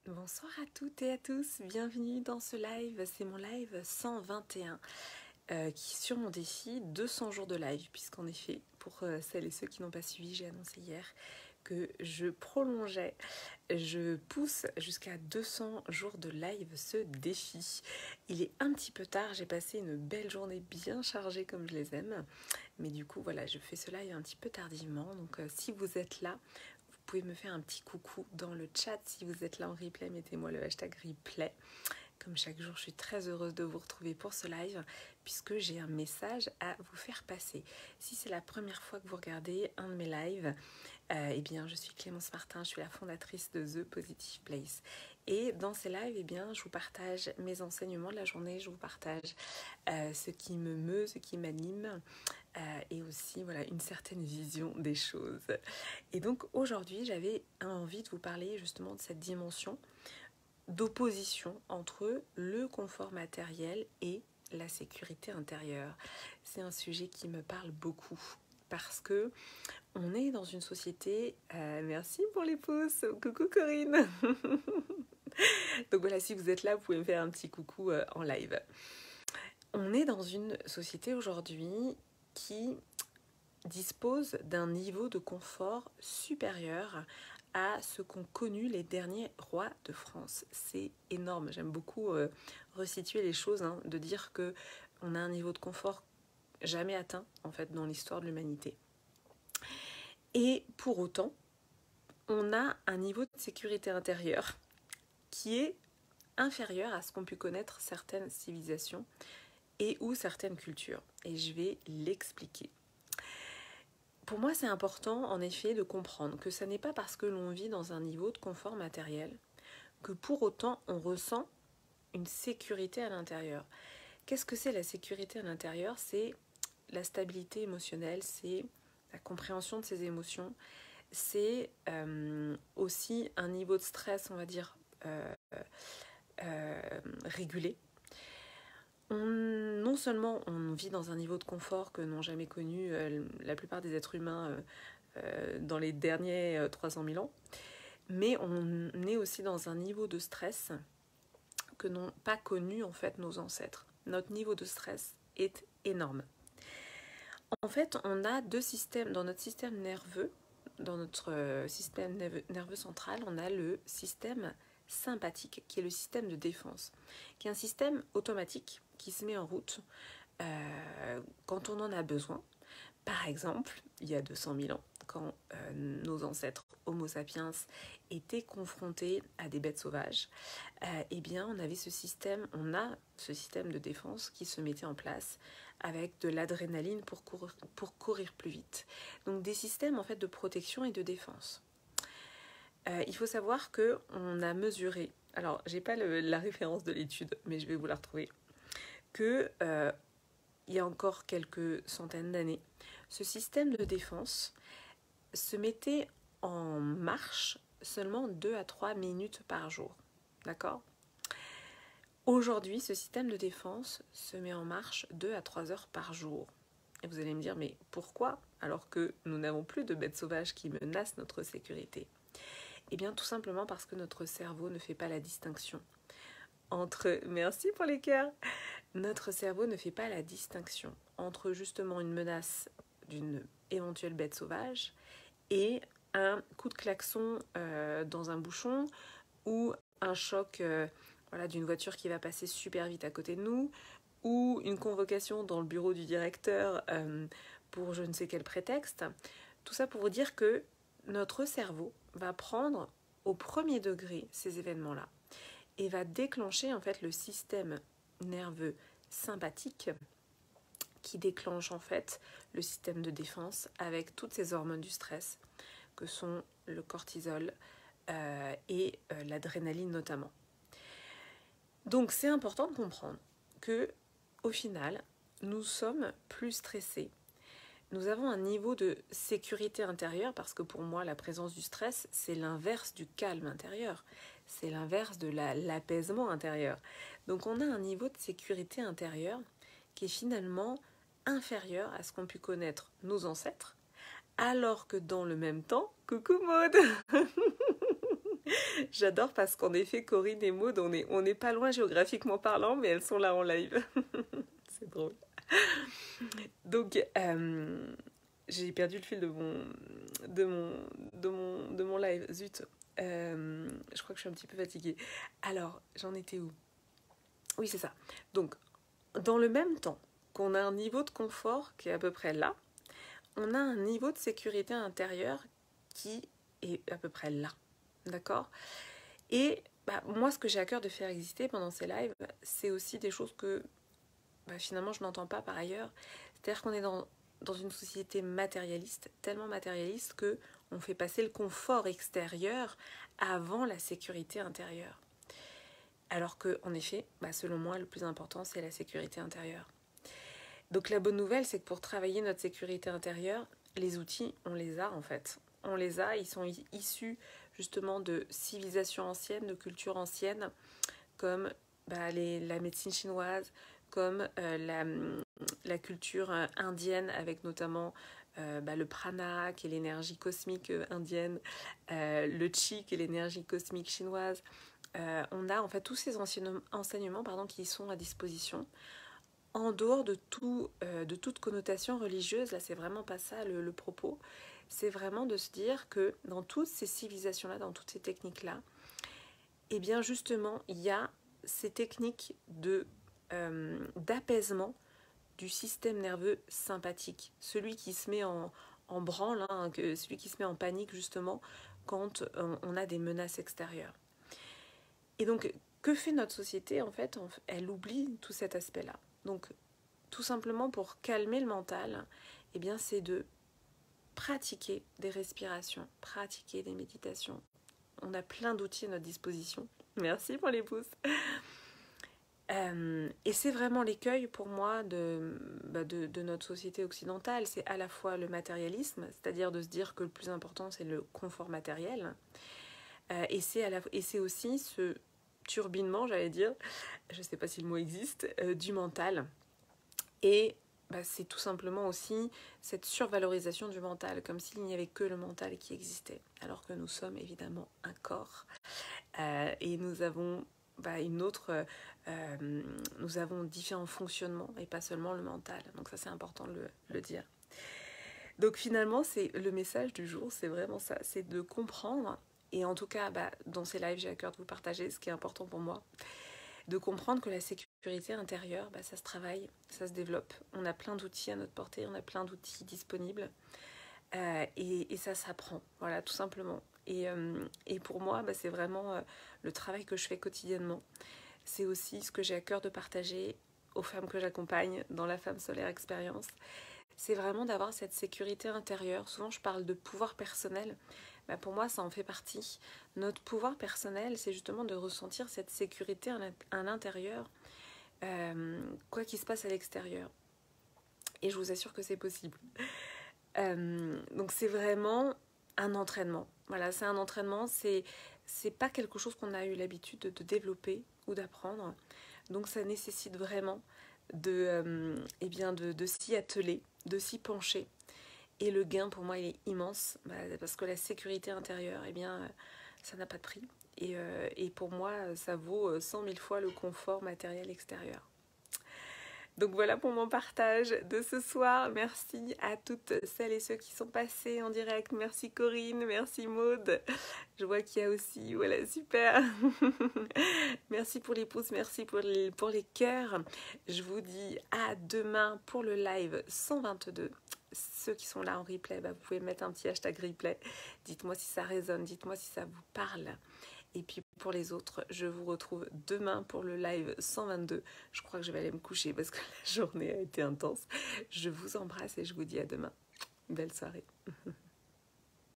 Bonsoir à toutes et à tous, bienvenue dans ce live, c'est mon live 121 qui est sur mon défi 200 jours de live, puisqu'en effet, pour celles et ceux qui n'ont pas suivi, j'ai annoncé hier que je prolongeais, je pousse jusqu'à 200 jours de live ce défi. Il est un petit peu tard, j'ai passé une belle journée bien chargée comme je les aime, mais du coup voilà, je fais ce live un petit peu tardivement, donc si vous êtes là, vous pouvez me faire un petit coucou dans le chat. Si vous êtes là en replay, mettez-moi le hashtag replay. Comme chaque jour, je suis très heureuse de vous retrouver pour ce live puisque j'ai un message à vous faire passer. Si c'est la première fois que vous regardez un de mes lives, eh bien, je suis Clémence Martin, je suis la fondatrice de The Positive Place. Et dans ces lives, eh bien, je vous partage mes enseignements de la journée, je vous partage ce qui me meut, ce qui m'anime, et aussi voilà, une certaine vision des choses. Et donc aujourd'hui, j'avais envie de vous parler justement de cette dimension d'opposition entre le confort matériel et la sécurité intérieure. C'est un sujet qui me parle beaucoup parce que on est dans une société... merci pour les pouces, coucou Corinne. Donc voilà, si vous êtes là, vous pouvez me faire un petit coucou en live. On est dans une société aujourd'hui qui dispose d'un niveau de confort supérieur à ce qu'ont connu les derniers rois de France. C'est énorme, j'aime beaucoup resituer les choses, de dire qu'on a un niveau de confort jamais atteint en fait dans l'histoire de l'humanité. Et pour autant, on a un niveau de sécurité intérieure qui est inférieur à ce qu'ont pu connaître certaines civilisations et ou certaines cultures. Et je vais l'expliquer. Pour moi, c'est important, en effet, de comprendre que ce n'est pas parce que l'on vit dans un niveau de confort matériel que pour autant on ressent une sécurité à l'intérieur. Qu'est-ce que c'est la sécurité à l'intérieur? C'est la stabilité émotionnelle, c'est la compréhension de ses émotions, c'est aussi un niveau de stress, on va dire, régulé. Non seulement on vit dans un niveau de confort que n'ont jamais connu la plupart des êtres humains dans les derniers 300 000 ans, mais on est aussi dans un niveau de stress que n'ont pas connu en fait nos ancêtres. Notre niveau de stress est énorme. En fait, on a deux systèmes dans notre système nerveux. Dans notre système nerveux central, on a le système sympathique, qui est le système de défense, qui est un système automatique qui se met en route quand on en a besoin. Par exemple, il y a 200 000 ans, quand nos ancêtres Homo sapiens étaient confrontés à des bêtes sauvages, eh bien, on a ce système de défense qui se mettait en place avec de l'adrénaline pour courir plus vite. Donc des systèmes en fait de protection et de défense. Il faut savoir qu'on a mesuré, alors j'ai pas la référence de l'étude, mais je vais vous la retrouver, que il y a encore quelques centaines d'années, ce système de défense se mettait en marche seulement 2 à 3 minutes par jour. D'accord ? Aujourd'hui, ce système de défense se met en marche 2 à 3 heures par jour. Et vous allez me dire, mais pourquoi, alors que nous n'avons plus de bêtes sauvages qui menacent notre sécurité? Eh bien, tout simplement parce que notre cerveau ne fait pas la distinction entre... Merci pour les cœurs. Notre cerveau ne fait pas la distinction entre justement une menace d'une éventuelle bête sauvage et un coup de klaxon dans un bouchon ou un choc d'une voiture qui va passer super vite à côté de nous ou une convocation dans le bureau du directeur pour je ne sais quel prétexte. Tout ça pour vous dire que notre cerveau va prendre au premier degré ces événements-là et va déclencher en fait le système nerveux sympathique qui déclenche en fait le système de défense avec toutes ces hormones du stress que sont le cortisol et l'adrénaline notamment. Donc c'est important de comprendre que au final, nous sommes plus stressés. Nous avons un niveau de sécurité intérieure parce que pour moi, la présence du stress, c'est l'inverse du calme intérieur. C'est l'inverse de l'apaisement intérieur. Donc on a un niveau de sécurité intérieure qui est finalement inférieur à ce qu'ont pu connaître nos ancêtres, alors que dans le même temps, coucou Maud, J'adore parce qu'en effet, Corinne et Maud, on n'est pas loin géographiquement parlant, mais elles sont là en live. C'est drôle. Donc, j'ai perdu le fil de mon live. Zut. Je crois que je suis un petit peu fatiguée. Alors, j'en étais où? Oui, c'est ça. Donc, dans le même temps qu'on a un niveau de confort qui est à peu près là, on a un niveau de sécurité intérieure qui est à peu près là. D'accord? Et moi, ce que j'ai à cœur de faire exister pendant ces lives, c'est aussi des choses que finalement je n'entends pas par ailleurs. C'est-à-dire qu'on est dans une société matérialiste, tellement matérialiste que on fait passer le confort extérieur avant la sécurité intérieure. Alors que, en effet, selon moi, le plus important, c'est la sécurité intérieure. Donc la bonne nouvelle, c'est que pour travailler notre sécurité intérieure, les outils, on les a en fait. On les a, ils sont issus justement de civilisations anciennes, de cultures anciennes, comme la médecine chinoise, comme la culture indienne, avec notamment le prana, qui est l'énergie cosmique indienne, le chi, qui est l'énergie cosmique chinoise. On a en fait tous ces enseignements qui sont à disposition. En dehors de toute connotation religieuse, là c'est vraiment pas ça le propos, c'est vraiment de se dire que dans toutes ces civilisations-là, dans toutes ces techniques-là, eh bien justement, il y a ces techniques d'apaisement du système nerveux sympathique, celui qui se met en branle, celui qui se met en panique justement quand on a des menaces extérieures. Et donc, que fait notre société en fait? Elle oublie tout cet aspect-là. Donc, tout simplement pour calmer le mental, eh bien, c'est de pratiquer des respirations, pratiquer des méditations. On a plein d'outils à notre disposition. Merci pour les pouces. Et c'est vraiment l'écueil pour moi de notre société occidentale. C'est à la fois le matérialisme, c'est-à-dire de se dire que le plus important, c'est le confort matériel. Et c'est aussi ce turbinement, j'allais dire, je ne sais pas si le mot existe, du mental. Et c'est tout simplement aussi cette survalorisation du mental, comme s'il n'y avait que le mental qui existait, alors que nous sommes évidemment un corps. Et nous avons nous avons différents fonctionnements et pas seulement le mental. Donc ça, c'est important de le dire. Donc finalement, c'est le message du jour, c'est vraiment ça, c'est de comprendre. Et en tout cas, dans ces lives, j'ai à cœur de vous partager ce qui est important pour moi, de comprendre que la sécurité intérieure, ça se travaille, ça se développe. On a plein d'outils à notre portée, on a plein d'outils disponibles et ça s'apprend, voilà, tout simplement. Et pour moi, c'est vraiment le travail que je fais quotidiennement. C'est aussi ce que j'ai à cœur de partager aux femmes que j'accompagne dans la Femme Solaire Expérience. C'est vraiment d'avoir cette sécurité intérieure. Souvent, je parle de pouvoir personnel. Pour moi, ça en fait partie. Notre pouvoir personnel, c'est justement de ressentir cette sécurité à l'intérieur, quoi qu'il se passe à l'extérieur. Et je vous assure que c'est possible. Donc c'est vraiment un entraînement. Voilà, c'est un entraînement, c'est pas quelque chose qu'on a eu l'habitude de développer ou d'apprendre. Donc ça nécessite vraiment de s'y atteler, de s'y pencher. Et le gain, pour moi, il est immense, parce que la sécurité intérieure, ça n'a pas de prix. Et pour moi, ça vaut 100 000 fois le confort matériel extérieur. Donc voilà pour mon partage de ce soir. Merci à toutes celles et ceux qui sont passés en direct. Merci Corinne, merci Maud. Je vois qu'il y a aussi, voilà, super. Merci pour les pouces, merci pour les cœurs. Je vous dis à demain pour le live 122. Ceux qui sont là en replay, vous pouvez mettre un petit hashtag replay. Dites-moi si ça résonne, dites-moi si ça vous parle. Et puis pour les autres, je vous retrouve demain pour le live 122. Je crois que je vais aller me coucher parce que la journée a été intense. Je vous embrasse et je vous dis à demain. Belle soirée.